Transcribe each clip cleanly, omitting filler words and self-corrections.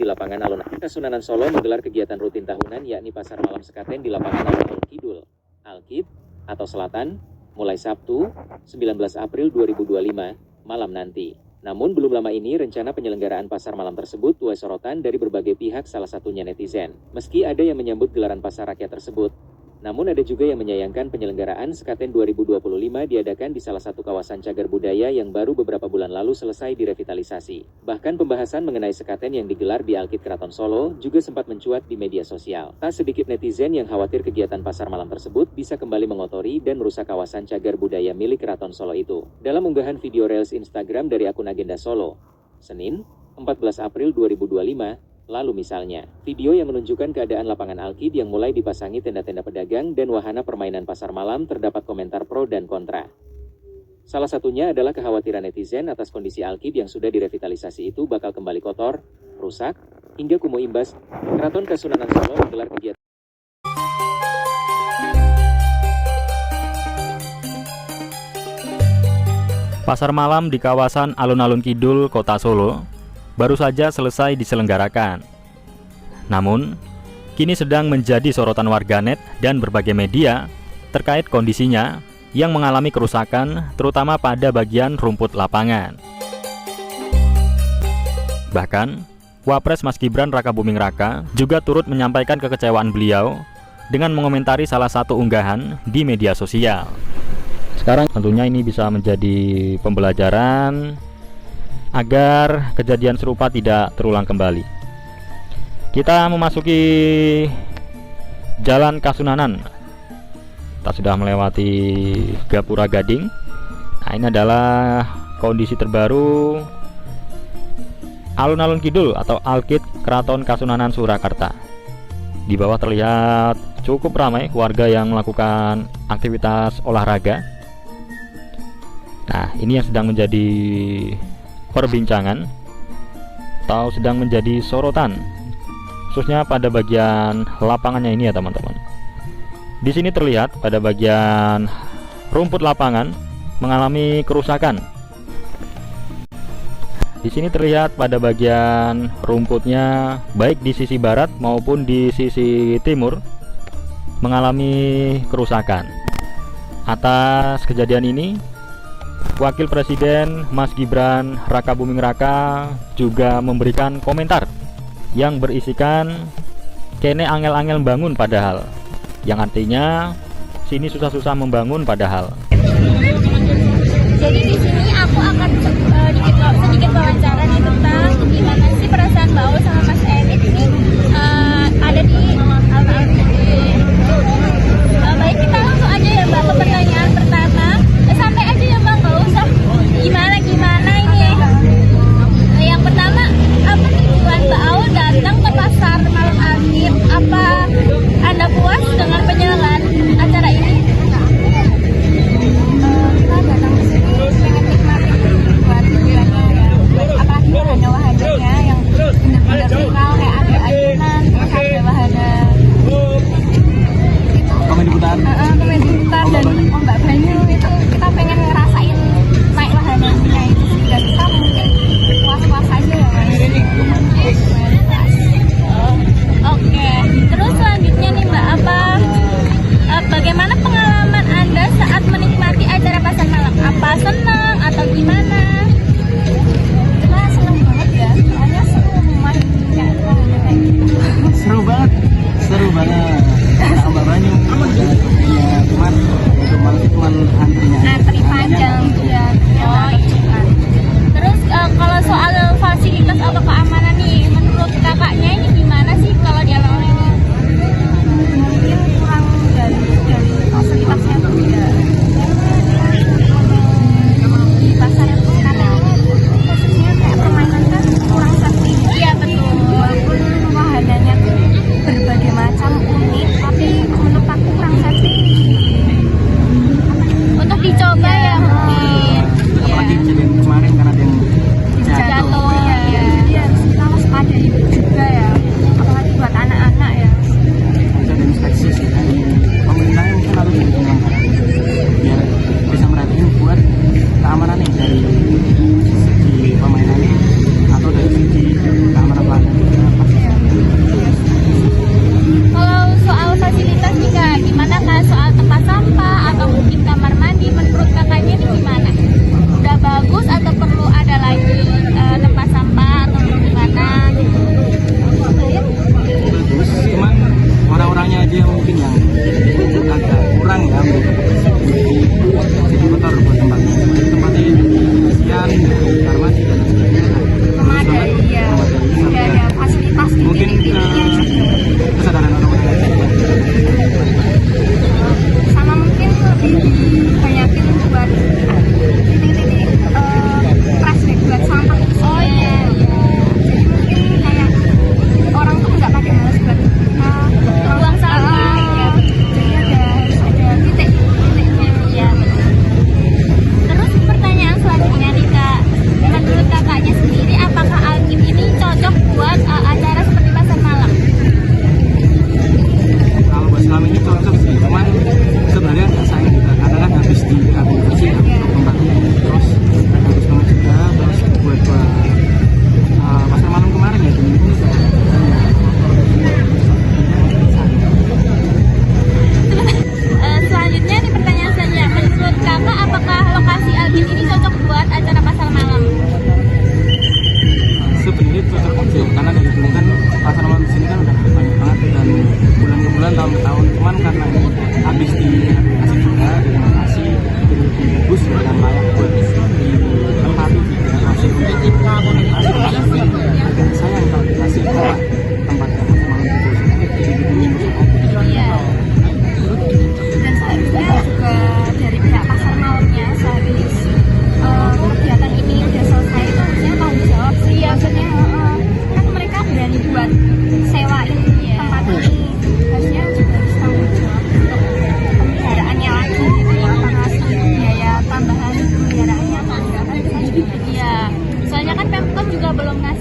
di lapangan alun-alun Kasunanan Solo menggelar kegiatan rutin tahunan yakni Pasar Malam Sekaten di lapangan alun-alun Kidul, Alkid, atau Selatan, mulai Sabtu, 19 April 2025, malam nanti. Namun belum lama ini rencana penyelenggaraan pasar malam tersebut tuai sorotan dari berbagai pihak, salah satunya netizen. Meski ada yang menyambut gelaran pasar rakyat tersebut, namun ada juga yang menyayangkan penyelenggaraan Sekaten 2025 diadakan di salah satu kawasan cagar budaya yang baru beberapa bulan lalu selesai direvitalisasi. Bahkan pembahasan mengenai Sekaten yang digelar di Alkid Keraton Solo juga sempat mencuat di media sosial. Tak sedikit netizen yang khawatir kegiatan pasar malam tersebut bisa kembali mengotori dan merusak kawasan cagar budaya milik Keraton Solo itu. Dalam unggahan video reels Instagram dari akun Agenda Solo, Senin, 14 April 2025, lalu misalnya, video yang menunjukkan keadaan lapangan Alkid yang mulai dipasangi tenda-tenda pedagang dan wahana permainan pasar malam terdapat komentar pro dan kontra. Salah satunya adalah kekhawatiran netizen atas kondisi Alkid yang sudah direvitalisasi itu bakal kembali kotor, rusak, hingga kumuh imbas. Keraton Kasunanan Solo menggelar kegiatan Pasar malam di kawasan Alun-Alun Kidul, Kota Solo baru saja selesai diselenggarakan. Namun, kini sedang menjadi sorotan warganet dan berbagai media terkait kondisinya yang mengalami kerusakan, terutama pada bagian rumput lapangan. Bahkan, Wapres Mas Gibran Rakabuming Raka juga turut menyampaikan kekecewaan beliau dengan mengomentari salah satu unggahan di media sosial. Sekarang tentunya ini bisa menjadi pembelajaran agar kejadian serupa tidak terulang kembali. Kita memasuki Jalan Kasunanan. Kita sudah melewati Gapura Gading. Nah, ini adalah kondisi terbaru Alun-Alun Kidul atau Alkid Keraton Kasunanan Surakarta. Di bawah terlihat cukup ramai warga yang melakukan aktivitas olahraga. Nah, ini yang sedang menjadi perbincangan atau sedang menjadi sorotan, khususnya pada bagian lapangannya ini ya teman-teman. Di sini terlihat pada bagian rumput lapangan mengalami kerusakan. Di sini terlihat pada bagian rumputnya baik di sisi barat maupun di sisi timur mengalami kerusakan. Atas kejadian ini, Wakil Presiden Mas Gibran Rakabuming Raka juga memberikan komentar yang berisikan kene angel-angel bangun padahal, yang artinya sini susah-susah membangun padahal. Jadi di sini aku akan sedikit wawancara nih tentang gimana sih perasaan Mbak Ul sama Mas Erik ini ada di alun-alun ini. Baik, kita langsung aja ya Mbak ke pertanyaan pertama. Santai aja ya Mbak, nggak usah gimana ini. Yang pertama, apa tujuan Mbak Ul datang ke pasar malam Alkid? Apa Anda puas dengan penyelenggaraan acara ini? Kita datang ke sini pengen nikmatin buat hiburannya ya. Apalagi wahana-wahananya yang benar-benar lokal, kayak ada ayunan, terus ada wahana komedi putar dan ombak banyu itu kita pengen ngerasain naik wahananya itu sih, dan kita mungkin puas-puas aja ya Mas. Oke. Terus selanjutnya nih Mbak, bagaimana pengalaman Anda saat menikmati acara pasar malam? Apa senang atau gimana? Nah, senang banget ya, soalnya seru main kayak gitu. seru banget ombak banyu ya, cuman antri panjang ya. Terus kalau soal fasilitas atau keamanan nih, menurut kakaknya ini gimana sih kalau di alun-alun ini? Mungkin kurang dari fasilitasnya tuh ya. Di pasar karena khususnya kayak permainan kan kurang safety. Iya betul. Walaupun wahananya tuh berbagai macam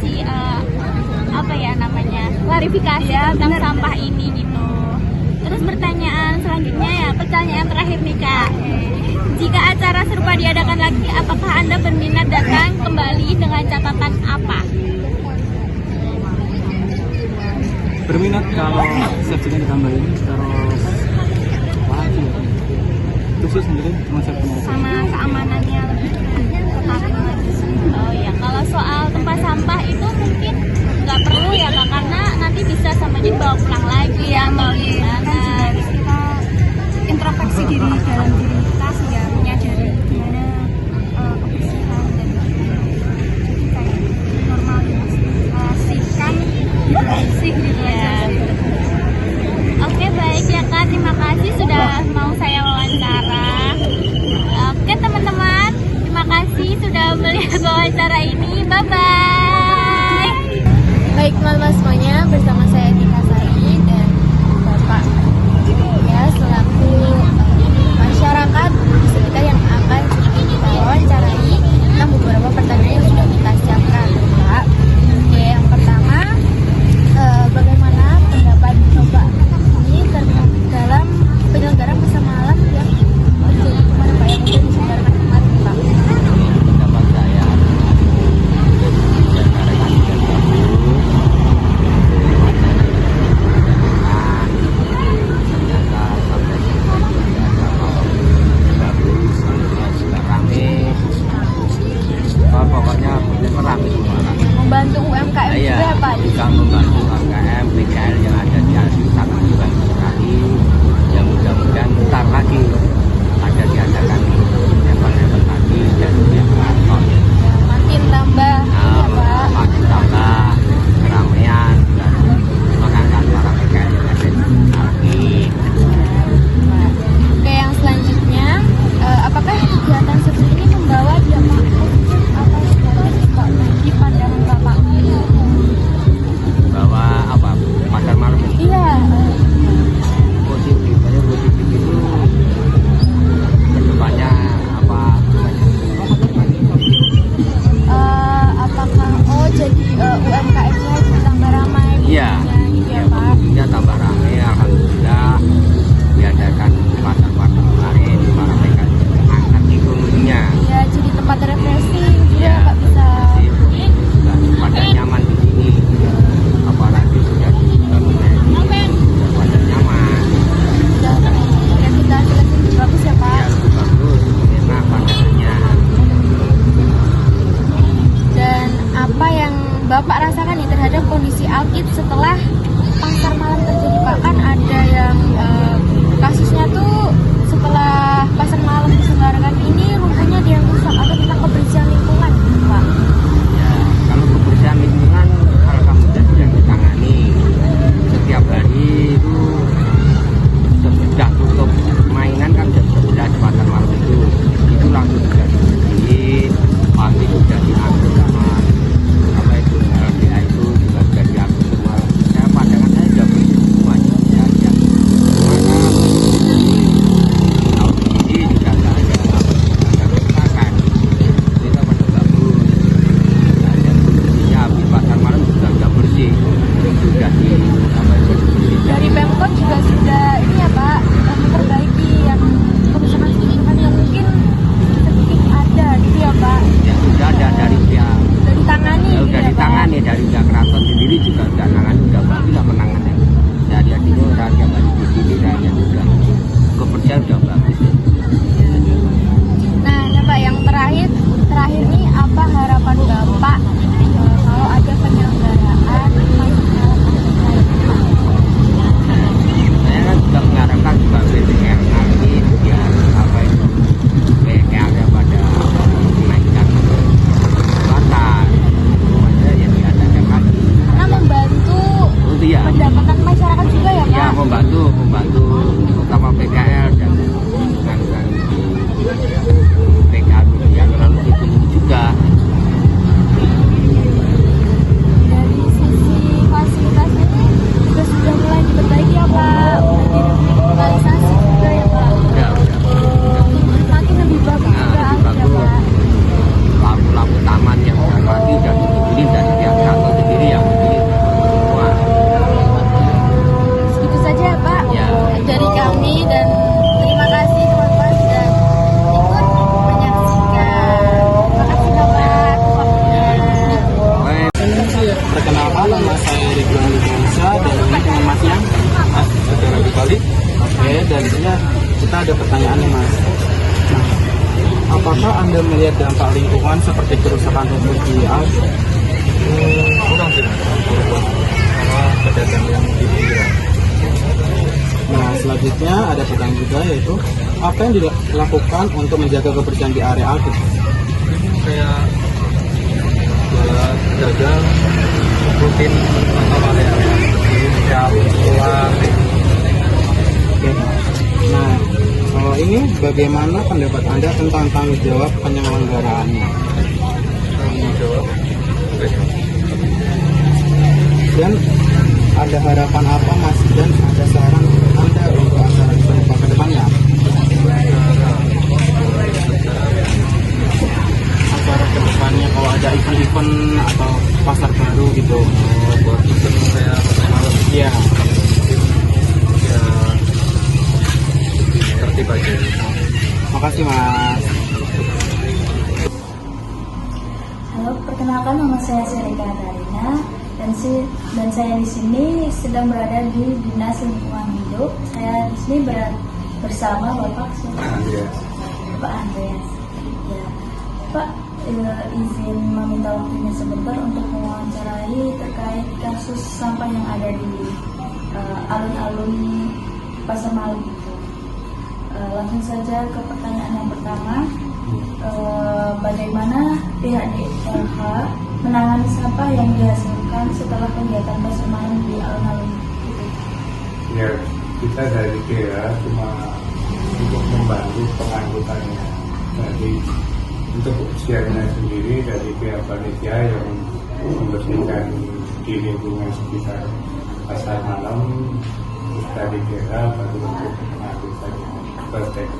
ngasih apa ya namanya, klarifikasi tentang sampah ini gitu. Terus pertanyaan selanjutnya ya, pertanyaan terakhir nih Kak. Jika acara serupa diadakan lagi, apakah Anda berminat datang kembali dengan catatan apa? Berminat kalau sajinya ditambahin terus apa lagi ya? Khusus sendiri konsepnya. Sama keamanannya lebih ketat lagi. Oh ya, kalau soal tempat sampah itu mungkin nggak perlu ya Kak, karena nanti bisa sama dibawa pulang lagi ya, mau gimana. Kita introspeksi diri dalam diri kita sih ya, menyadari gimana kebersihan dan jadi kayak normalisasikan bersih gitu Ya. aja. Oke baik ya Kak, terima kasih sudah mau saya wawancara. Oke teman-teman, terima kasih sudah melihat wawancara ini. Bye bye. Baik teman-teman semuanya, bersama saya Tika Sari dan Bapak ya selaku masyarakat sekitar yang akan kita wawancarai tentang beberapa pertanyaan yang sudah kita siapkan, Pak. Oke, yang pertama, bagaimana pendapat Bapak ini dalam penyelenggaraan pasar malam yang terjadi kemarin Pak, yang sudah diselenggarakan kemarin Pak? Pendapat saya diselenggarakan dengan bagus, ternyata sampai bagus, juga rame. Pokoknya rame semua. Membantu UMKM Iya, juga Pak. juga membantu UMKM PKL yang ada di Alki sangat dibantu sekali. Ya mudah-mudahan ntar lagi ada diadakan event-event lagi dan yang kantor. Makin tambah ya Pak. Makin tambah keramaian dan mengangkat para PKL yang ada di Alki. Oke, yang selanjutnya, apakah kegiatan seperti ini membawa dampak positif atau negatif Pak bagi pandangan Bapak? Bahwa apa pasar malam ini Iya, positif, banyak positif itu kedepannya apa? apakah jadi UMKM-nya tambah ramai? Iya, gitu ya ya Pak. pengunjungnya tambah ramai, alhamdulillah diadakan pasar-pasar kemarin para PKL angkat ekonominya. Ya, jadi tempat refreshing juga Ya, Pak bisa. juga pada nyaman di sini, apalagi sudah dibangun sudah pada nyaman, Sudah revitalisasi lebih bagus ya Pak. ya lebih bagus, enak pandangannya. Dan apa yang Bapak rasakan nih terhadap kondisi Alkit setelah pasar malam terjadi Pak? Kan ada yang kasusnya tuh setelah pasar malam diselenggarakan ini rumahnya ada yang rusak, atau tentang kebersihan lingkungan Pak? Ya, kalau kebersihan lingkungan alhamdulillah sudah ditangani. Setiap hari itu sudah tutup mainan kan jam 11 pasar malam itu langsung sudah dibersihin, pasti sudah diambil sama apa itu LBA itu juga sudah diambil semua. Saya pandangan saya sudah bersih semuanya ya, ya. Mana tahun ini juga nggak ada kerusakan. dari Bank Indonesia dan ini dengan Mas yang secara dibalik. Oke, dan di sini kita ada pertanyaan nih Mas. Nah, apakah Anda melihat dampak lingkungan seperti kerusakan rumput di Alp? Kurang sih, karena pedagang yang di pinggiran. Nah, selanjutnya ada pertanyaan juga, yaitu apa yang dilakukan untuk menjaga kebersihan di area Alp? Kayak buat pedagang rutin atau area-area siap pulang. Oke. Nah, kalau ini bagaimana pendapat Anda tentang tanggung jawab penyelenggaraannya? Tanggung jawab. Dan ada harapan apa Mas, dan ada saran Anda untuk acara serupa ke depannya? Acara ke depannya kalau ada event-event atau pasar baru gitu. Buat event kayak malam Iya. ya tertib aja. Makasih Mas. Halo, perkenalkan nama saya Serika Darina dan saya di sini sedang berada di Dinas Lingkungan Hidup. Saya di sini bersama Bapak Pak Andreas. Ya, Pak izin meminta waktunya sebentar untuk mewawancarai terkait kasus sampah yang ada di alun-alun Pasar Malam itu. Langsung saja ke pertanyaan yang pertama. Bagaimana pihak DLH menangani sampah yang dihasilkan setelah kegiatan pasar malam di alun-alun itu? Ya, kita dari DLH cuma untuk membantu pengangkutannya. Jadi untuk siarnya sendiri dari pihak panitia yang membersihkan di lingkungan sekitar pasar malam, dari DLH baru untuk pengangkutannya. Perfect.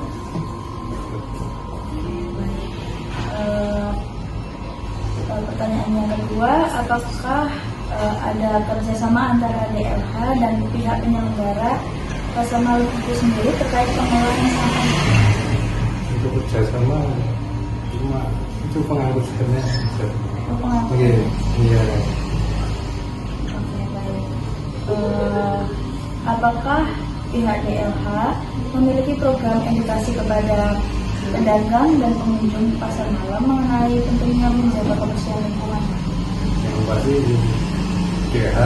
Pertanyaan yang kedua, apakah ada kerjasama antara DLH dan pihak penyelenggara pasar malam itu sendiri terkait pengelolaan sampah? Untuk kerjasama cuma itu pengangkutannya. Oke, iya. Oke, baik. Apakah pihak DLH memiliki program edukasi kepada pedagang dan pengunjung pasar malam mengenai pentingnya menjaga kebersihan lingkungan? Yang pasti DLH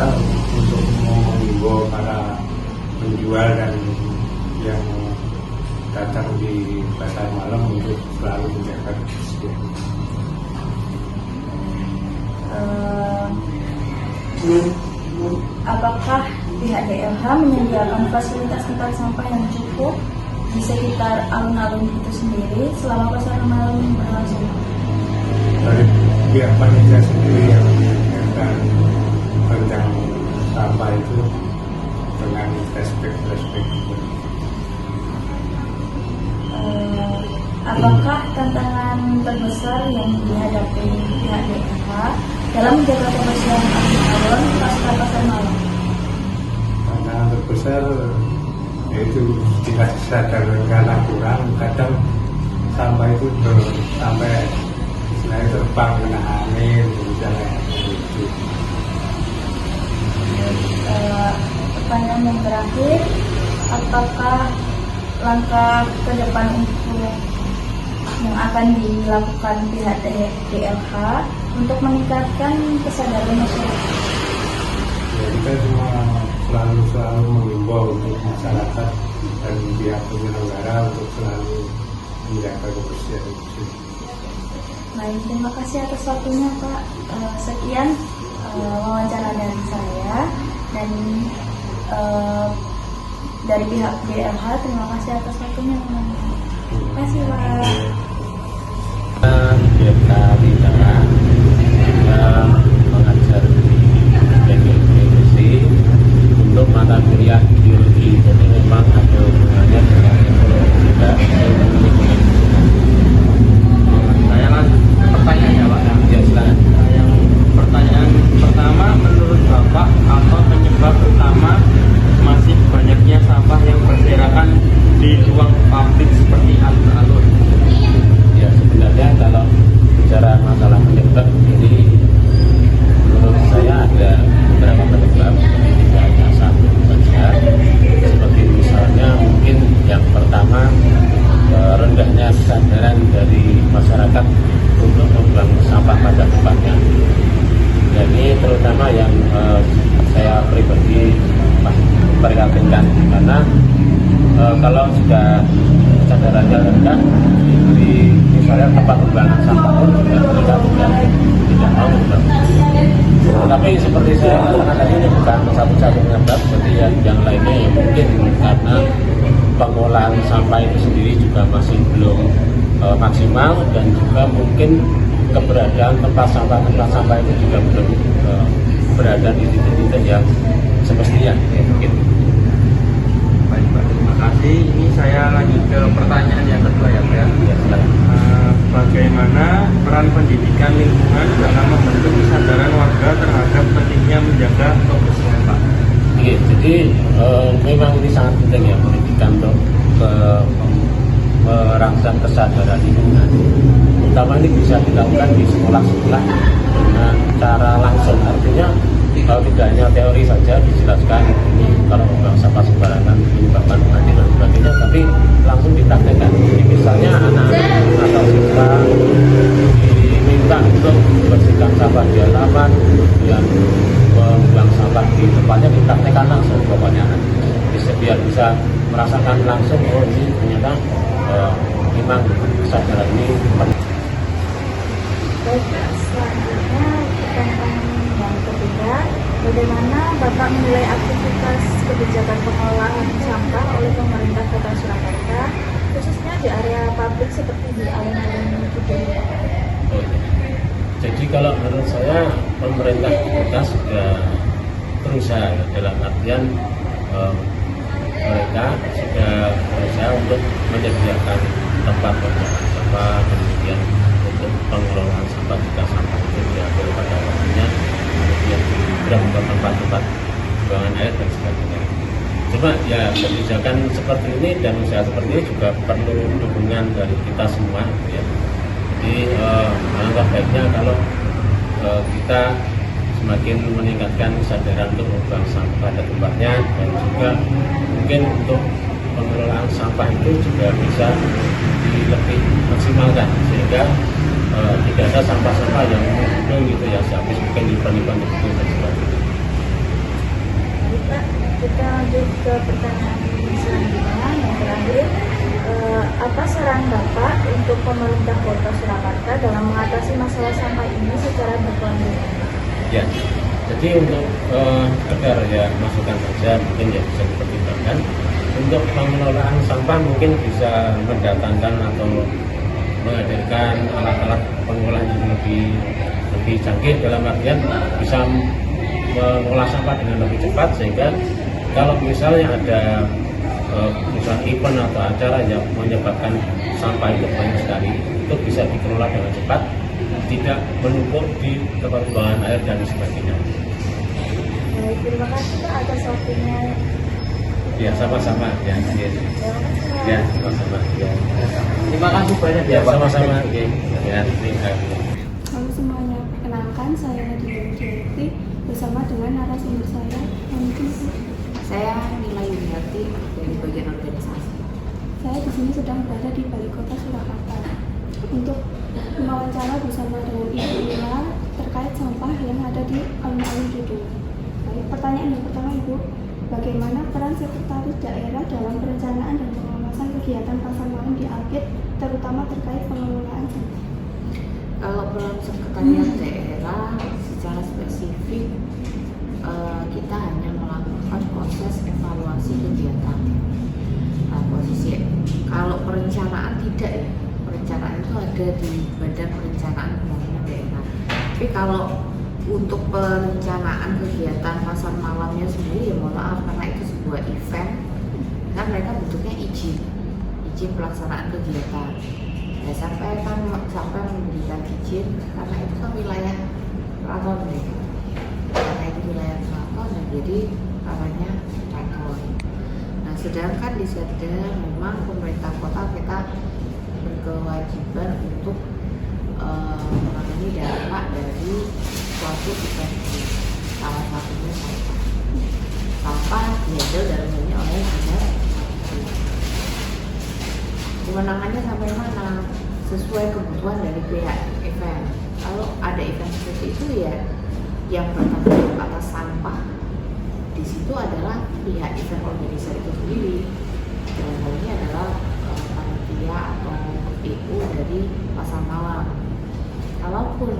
untuk mengimbau para penjual dan yang datang di pasar malam untuk selalu menjaga kebersihan. Apakah pihak DLH menyediakan fasilitas tempat sampah yang cukup di sekitar alun-alun itu sendiri selama pasar malam berlangsung? Dari pihak panitia sendiri yang menyiapkan tentang sampah itu dengan respect. Apakah tantangan terbesar yang dihadapi pihak DLH dalam menjaga kebersihan alun-alun pasca pasar malam? Tantangan terbesar yaitu tidak sadar karena kurang, kadang sampah itu sampai istilahnya terbang kena angin misalnya gitu. Pertanyaan yang terakhir, apakah langkah ke depan untuk yang akan dilakukan pihak DLH untuk meningkatkan kesadaran masyarakat? Ya, kita cuma selalu mengimbau untuk masyarakat dan pihak penyelenggara untuk selalu menjaga kebersihan itu. Baik, terima kasih atas waktunya Pak. Sekian wawancara dari saya dan dari pihak DLH, terima kasih atas waktunya. Terima kasih Pak. Kita bicara mengajar di TKI untuk mata kuliah biologi, jadi memang ada hubungannya dengan ekologi juga. Saya langsung pertanyaannya Pak. Ya, silakan. Yang pertanyaan pertama, menurut Bapak apa penyebab utama masih banyaknya sampah yang berserakan di ruang publik seperti alun-alun? Ya, sebenarnya kalau bicara masalah penyebab, jadi pribadi memprihatinkan karena kalau sudah kesadarannya rendah di misalnya tempat pembuangan sampah pun juga tidak mau. Tapi seperti saya katakan tadi, ini bukan satu-satunya bab, seperti yang lainnya yang mungkin karena pengolahan sampah itu sendiri juga masih belum maksimal, dan juga mungkin keberadaan tempat sampah itu juga belum berada di titik-titik yang semestinya mungkin. Baik Pak, terima kasih. Ini saya lanjut ke pertanyaan yang kedua ya Pak. Bagaimana peran pendidikan lingkungan dalam membentuk kesadaran warga terhadap pentingnya menjaga kebersihan Pak? Oke, jadi memang ini sangat penting ya pendidikan untuk merangsang kesadaran lingkungan. Utama ini bisa dilakukan di sekolah-sekolah dengan cara langsung, artinya tidak hanya teori saja dijelaskan ini kalau membuang sampah sembarangan menyebabkan banjir dan sebagainya, tapi langsung dipraktekkan. Jadi misalnya anak-anak atau siswa diminta untuk membersihkan sampah di halaman, kemudian membuang sampah di tempatnya, dipraktekkan langsung pokoknya biar bisa merasakan langsung oh ini ternyata memang kesadaran ini penting. Baik, selanjutnya pertanyaan yang ketiga, bagaimana Bapak menilai aktivitas kebijakan pengolahan sampah oleh pemerintah Kota Surakarta, khususnya di area publik seperti di alun-alun Kidul? Jadi kalau menurut saya pemerintah kota sudah berusaha dalam artian mereka sudah berusaha untuk menyediakan tempat pembuangan sampah, kemudian untuk pengelolaan sampah jika sampah itu diambil pada waktunya, kemudian dibuang ke tempat-tempat buangan air dan sebagainya. Cuma ya kebijakan seperti ini dan usaha seperti ini juga perlu dukungan dari kita semua ya. Jadi alangkah baiknya kalau kita semakin meningkatkan kesadaran untuk membuang sampah pada tempatnya, dan juga mungkin untuk pengelolaan sampah itu juga bisa lebih maksimalkan sehingga tidak ada sampah-sampah yang muncul gitu ya, habis mungkin disimpan begitu dan sebagainya. Baik Pak, kita lanjut ke pertanyaan selanjutnya yang terakhir. Apa saran Bapak untuk pemerintah Kota Surakarta dalam mengatasi masalah sampah ini secara berkelanjutan? Ya, jadi untuk sekedar ya masukan saja mungkin ya bisa dipertimbangkan. Untuk pengelolaan sampah mungkin bisa mendatangkan atau menghadirkan alat-alat pengolahan yang lebih canggih, dalam artian bisa mengolah sampah dengan lebih cepat, sehingga kalau misalnya ada misal event atau acara yang menyebabkan sampah itu banyak sekali, itu bisa dikelola dengan cepat, tidak menumpuk di tempat pembuangan air dan sebagainya. Baik, terima kasih Pak atas waktunya. Ya, sama-sama ya. Ya, sama-sama. Ya. Terima kasih banyak Ya, sama-sama. Ya, terima kasih. Halo semuanya, perkenalkan saya Nadia Widiati bersama dengan narasumber saya. Mungkin saya Nila Yuniati dari bagian organisasi. Saya di sini sedang berada di Balai Kota Surakarta untuk mewawancara bersama dengan Ibu Nila terkait sampah yang ada di alun-alun Kidul. Baik, pertanyaan yang pertama Ibu, bagaimana peran sekretaris daerah dalam perencanaan dan pengawasan kegiatan pasar malam di Alkit, terutama terkait pengelolaan sampah? Kalau peran sekretariat daerah secara spesifik, kita hanya melakukan proses evaluasi kegiatan. Nah, posisi kalau perencanaan tidak ya, perencanaan itu ada di Badan Perencanaan Pembangunan Daerah. Tapi kalau untuk perencanaan kegiatan pasar malamnya sendiri ya mohon maaf, karena itu sebuah event, kan mereka butuhnya izin pelaksanaan kegiatan. Ya, sampai memberikan izin karena itu kan wilayah keraton mereka. Karena itu wilayah keraton, dan jadi namanya keraton. Nah, sedangkan di Setda memang pemerintah kota kita berkewajiban untuk menangani dampak dari suatu event ini. Salah satunya sampah diambil dalam ini oleh dinas. Kewenangannya sampai mana sesuai kebutuhan dari pihak event. Kalau ada event seperti itu ya yang bertanggung jawab atas sampah itu adalah pihak event organizer itu sendiri. Dalam hal ini adalah panitia atau PU dari pasar malam. Kalaupun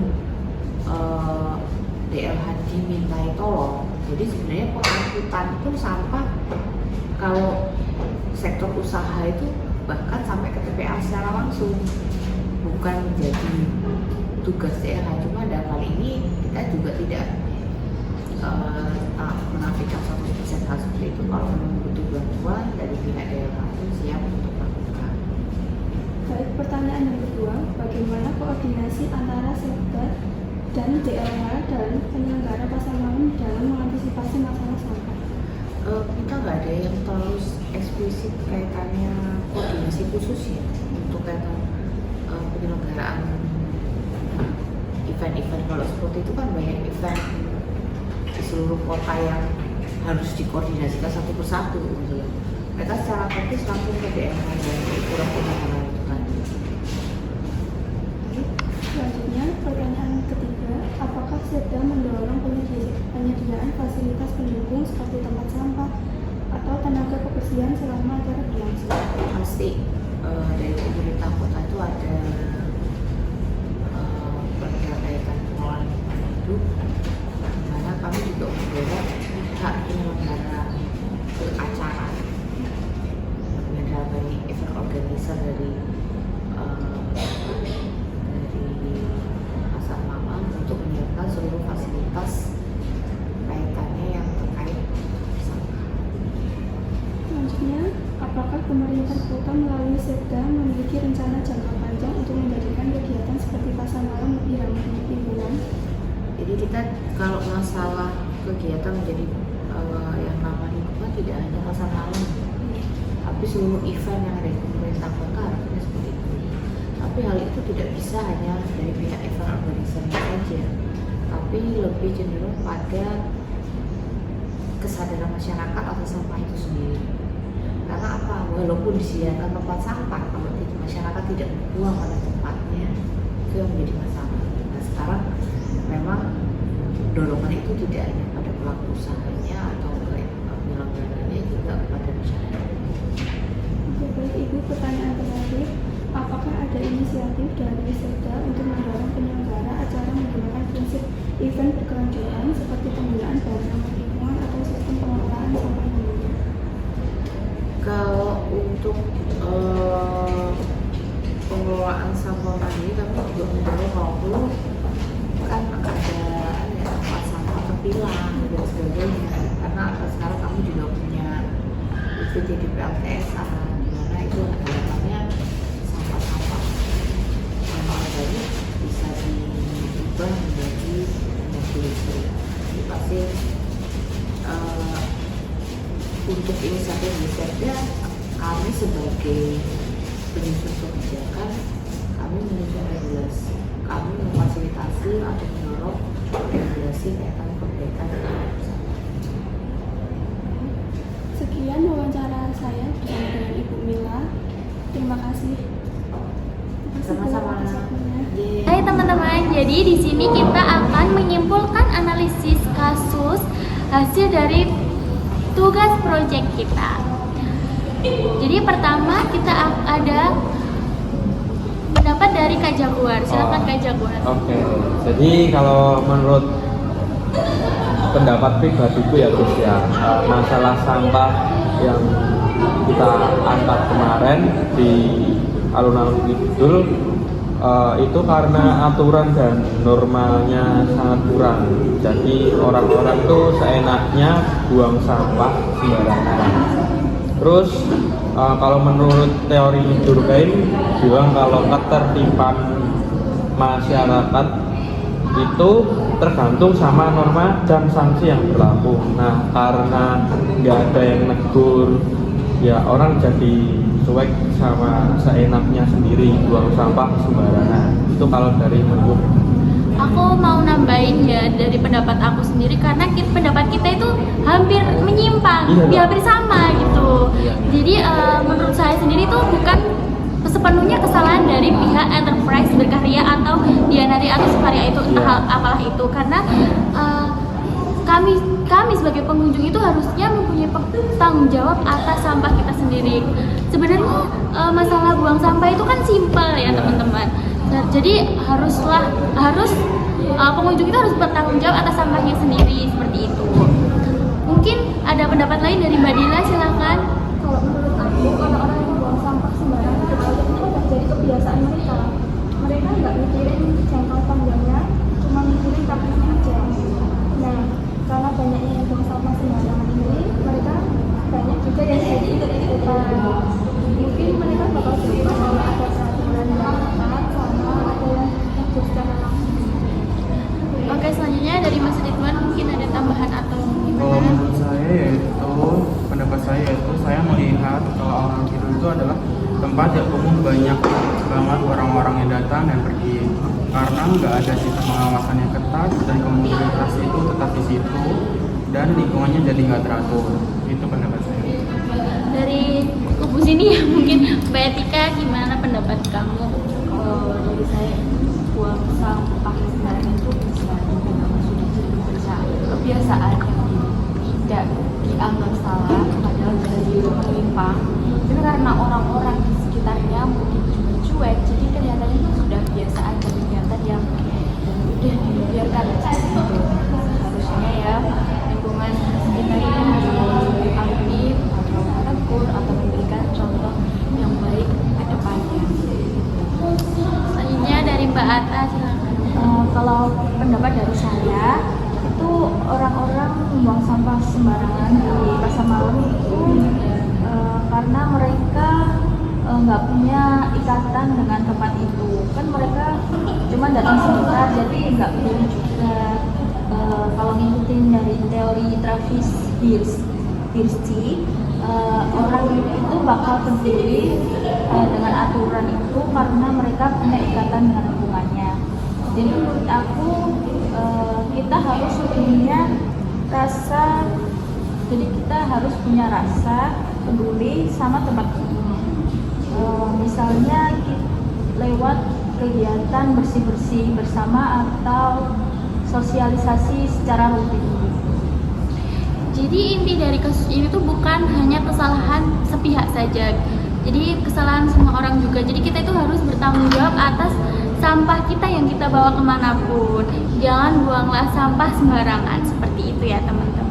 DLH dimintai tolong, jadi sebenarnya pengangkutan pun sampah kalau sektor usaha itu bahkan sampai ke TPA secara langsung, bukan menjadi tugas DLH. Cuma dalam hal ini kita juga tidak menafikan 100% hal seperti itu. Kalau memang butuh bantuan dari pihak DLH itu siap untuk melakukan. Baik, pertanyaan yang kedua, bagaimana koordinasi antara sektor dan DLH dan penyelenggara pasar malam dalam mengantisipasi masalah sampah? Kita nggak ada yang terlalu eksplisit kaitannya koordinasi khusus ya untuk kaitan penyelenggaraan event-event. Kalau seperti itu kan banyak event di seluruh kota yang harus dikoordinasikan satu persatu gitu. Mereka secara teknis langsung ke DLH dan kurang-kurang itu kan. Selanjutnya, pertanyaan ketiga, apakah sedang mendorong penyediaan fasilitas pendukung seperti tempat sampah atau tenaga kebersihan selama acara berlangsung? Pasti dari pemerintah kota itu ada berkaitan pengelolaan lingkungan hidup, di mana kami juga mendorong pihak penyelenggara acara, dari event organizer dari pasar malam untuk menyiapkan seluruh fasilitas kaitannya yang terkait sampah. Selanjutnya, apakah pemerintah kota melalui Sekda memiliki rencana jangka panjang untuk menjadikan kegiatan seperti pasar malam lebih ramah lingkungan? Jadi kita kalau masalah kegiatan menjadi yang ramah lingkungan tidak hanya pasar malam, tapi seluruh event yang ada di pemerintah kota harusnya seperti itu. Tapi hal itu tidak bisa hanya dari pihak event organizer saja, tapi lebih cenderung pada kesadaran masyarakat atas sampah itu sendiri. Karena apa? Walaupun disediakan tempat sampah, kalau masyarakat tidak membuang pada tempatnya, itu yang menjadi masalah. Nah sekarang memang dorongan itu tidak hanya pada pelaku usahanya atau penyelenggaranya, juga kepada masyarakat. Oke, baik Ibu, pertanyaan terakhir, apakah ada inisiatif dari Sekda untuk mendorong penyelenggara acara menggunakan prinsip event berkelanjutan seperti penggunaan bahan ramah lingkungan atau sistem pengelolaan sampah lainnya? Kalau untuk pengelolaan sampah tadi, kami juga mendorong kalau perlu kan ada sampah terpilah dan sebagainya. Karena sekarang kami juga punya IPTD PLTSA, di mana itu harapannya sampah-sampah tadi bisa diubah menjadi energi listrik. Jadi pasti untuk inisiatif di Sekda, kami sebagai penyusun kebijakan, kami menyusun regulasi, kami memfasilitasi atau mendorong regulasi kaitan perbaikan. Sekian wawancara saya bersama dengan Ibu Mila. Terima kasih. Sama-sama. Hai teman-teman, jadi di sini kita akan menyimpulkan analisis kasus hasil dari tugas proyek kita. Jadi pertama kita ada pendapat dari Kak Jaguar. Silakan Kak Jaguar. Oke. Jadi kalau menurut pendapat pribadiku ya Gus ya, masalah sampah yang kita angkat kemarin di alun-alun Kidul itu karena aturan dan normalnya sangat kurang. Jadi orang-orang tuh seenaknya buang sampah sembarangan. Terus kalau menurut teori Durkheim bilang kalau ketertiban masyarakat itu tergantung sama norma dan sanksi yang berlaku. Nah karena nggak ada yang negur, ya orang jadi cuek sama seenaknya sendiri buang sampah sembarangan. Itu kalau dari menurut Aku mau nambahin ya dari pendapat aku sendiri karena pendapat kita itu hampir menyimpang, hampir sama gitu. Jadi menurut saya sendiri itu bukan sepenuhnya kesalahan dari pihak enterprise berkarya atau Dianari atau Sukarya itu entah apalah itu, karena kami sebagai pengunjung itu harusnya mempunyai tanggung jawab atas sampah kita sendiri. Sebenarnya masalah buang sampah itu kan simpel ya teman-teman. Nah, jadi pengunjung itu harus bertanggung jawab atas sampahnya sendiri seperti itu. Mungkin ada pendapat lain dari Mbak Dila, silakan. Kalau menurut aku, orang-orang yang buang sampah sembarangan itu udah jadi kebiasaan mereka. Mereka nggak mikirin jangka panjangnya, cuma mikirin praktisnya aja. Nah, karena banyaknya yang buang sampah sembarangan ini, mereka banyak juga yang jadi ikut-ikutan. Mungkin mereka bakal berubah kalau ada peraturan yang ketat, sama ada yang ikut secara langsung. Oke, selanjutnya dari Mas Ridwan mungkin ada tambahan atau Kalau gimana? menurut saya yaitu pendapat saya yaitu saya melihat kalau Alun-Alun Kidul itu adalah tempat yang umum banyak banget orang-orang yang datang dan pergi karena nggak ada sistem pengawasan yang ketat dan komunitas itu tetap di situ dan lingkungannya jadi nggak teratur. Itu pendapat saya. Dari kubu sini ya mungkin Mbak Etika, gimana pendapat kamu? Kalau dari saya, buang sampah sembarangan itu bisa dibilang sudah jadi kebiasaan yang tidak dianggap salah, padahal jadi menyimpang. Dan karena orang-orang di sekitarnya mungkin juga cuek, jadi kelihatannya itu sudah biasa aja, kegiatan yang udah dibiarkan aja gitu. Harusnya ya lingkungan sekitar ini harus lebih aktif atau menegur atau memberikan contoh yang baik ke depannya. Selanjutnya dari Mbak Atta, silakan. Kalau pendapat dari saya itu orang-orang membuang sampah sembarangan di pasar malam itu karena mereka nggak punya ikatan dengan tempat itu. Kan mereka cuma datang sebentar, jadi nggak peduli juga. Kalau ngikutin dari teori Travis Hirschi, orang itu bakal peduli dengan aturan itu karena mereka punya ikatan dengan lingkungannya. Jadi menurut aku kita harus punya rasa peduli sama tempat umum. Misalnya lewat kegiatan bersih-bersih bersama atau sosialisasi secara rutin. Jadi inti dari kasus ini tuh bukan hanya kesalahan sepihak saja. Jadi kesalahan semua orang juga. Jadi kita itu harus bertanggung jawab atas sampah kita yang kita bawa kemanapun. Jangan buanglah sampah sembarangan, seperti itu ya teman-teman.